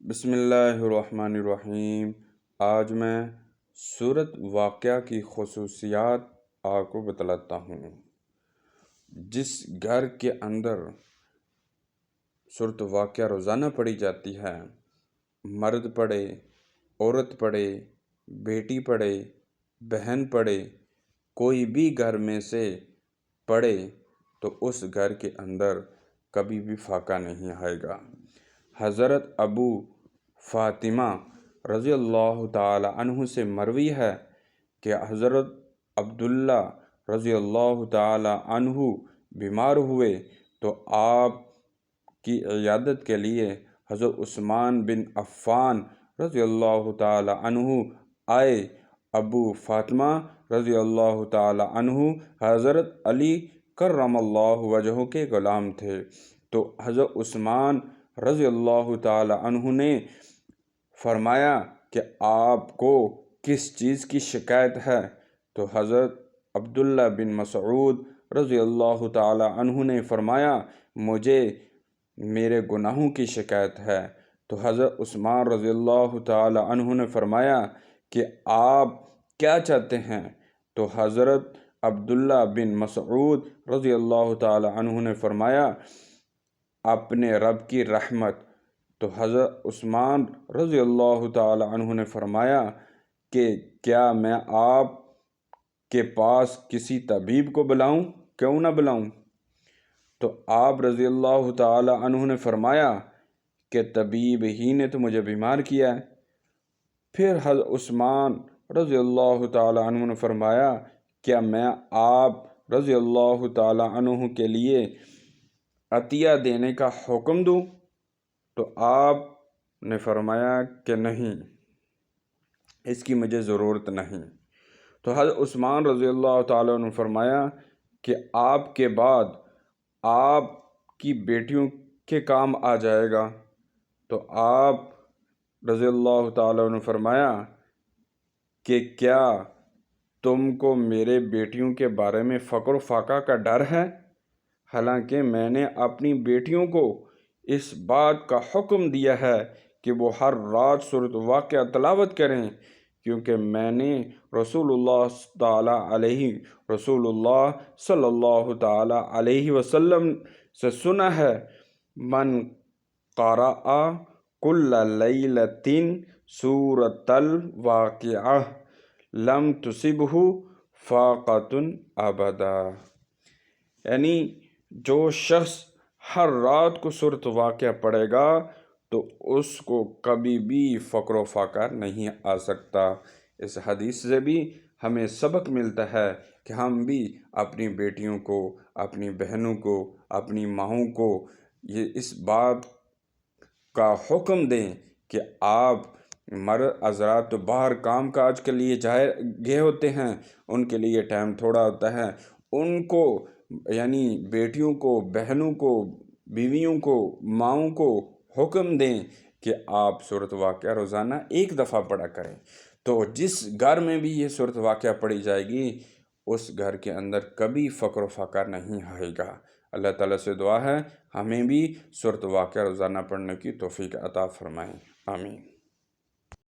بسم اللہ الرحمن الرحیم۔ آج میں سورت واقعہ کی خصوصیات آپ کو بتلاتا ہوں۔ جس گھر کے اندر سورت واقعہ روزانہ پڑھی جاتی ہے، مرد پڑھے، عورت پڑھے، بیٹی پڑھے، بہن پڑھے، کوئی بھی گھر میں سے پڑھے تو اس گھر کے اندر کبھی بھی فاقہ نہیں آئے گا۔ حضرت ابو فاطمہ رضی اللہ تعالی عنہ سے مروی ہے کہ حضرت عبداللہ رضی اللہ تعالی عنہ بیمار ہوئے تو آپ کی عیادت کے لیے حضرت عثمان بن عفان رضی اللہ تعالی عنہ آئے۔ ابو فاطمہ رضی اللہ تعالی عنہ حضرت علی کرم اللہ وجہہ کے غلام تھے، تو حضرت عثمان رضی اللہ تعالی عنہ نے فرمایا کہ آپ کو کس چیز کی شکایت ہے؟ تو حضرت عبداللہ بن مسعود رضی اللہ تعالی عنہ نے فرمایا مجھے میرے گناہوں کی شکایت ہے۔ تو حضرت عثمان رضی اللہ تعالی عنہ نے فرمایا کہ آپ کیا چاہتے ہیں؟ تو حضرت عبداللہ بن مسعود رضی اللہ تعالی عنہ نے فرمایا اپنے رب کی رحمت۔ تو حضرت عثمان رضی اللہ تعالی عنہ نے فرمایا کہ کیا میں آپ کے پاس کسی طبیب کو بلاؤں؟ کیوں نہ بلاؤں؟ تو آپ رضی اللہ تعالی عنہ نے فرمایا کہ طبیب ہی نے تو مجھے بیمار کیا ہے۔ پھر حضرت عثمان رضی اللہ تعالی عنہ نے فرمایا کیا میں آپ رضی اللہ تعالی عنہ کے لیے عطیہ دینے کا حکم دوں؟ تو آپ نے فرمایا کہ نہیں، اس کی مجھے ضرورت نہیں۔ تو حضرت عثمان رضی اللہ تعالیٰ عنہ نے فرمایا کہ آپ کے بعد آپ کی بیٹیوں کے کام آ جائے گا۔ تو آپ رضی اللہ تعالیٰ عنہ نے فرمایا کہ کیا تم کو میرے بیٹیوں کے بارے میں فقر و فاقہ کا ڈر ہے؟ حالانکہ میں نے اپنی بیٹیوں کو اس بات کا حکم دیا ہے کہ وہ ہر رات سورۃ واقعہ تلاوت کریں، کیونکہ میں نے رسول اللہ صلی اللہ تعالی علیہ وسلم سے سنا ہے من قرأ کل لیلۃ سورۃ الواقعہ لم تصبہ فاقۃ ابدا، یعنی جو شخص ہر رات کو سورۃ واقعہ پڑھے گا تو اس کو کبھی بھی فقر و فاقہ نہیں آ سکتا۔ اس حدیث سے بھی ہمیں سبق ملتا ہے کہ ہم بھی اپنی بیٹیوں کو، اپنی بہنوں کو، اپنی ماؤں کو یہ اس بات کا حکم دیں کہ آپ مرد حضرات تو باہر کام کاج کے لیے گئے ہوتے ہیں، ان کے لیے ٹائم تھوڑا ہوتا ہے، ان کو یعنی بیٹیوں کو، بہنوں کو، بیویوں کو، ماؤں کو حکم دیں کہ آپ سورۃ واقعہ روزانہ ایک دفعہ پڑھا کریں۔ تو جس گھر میں بھی یہ سورۃ واقعہ پڑھی جائے گی اس گھر کے اندر کبھی فقر و فاقہ نہیں آئے گا۔ اللہ تعالیٰ سے دعا ہے ہمیں بھی سورۃ واقعہ روزانہ پڑھنے کی توفیق عطا فرمائیں، آمین۔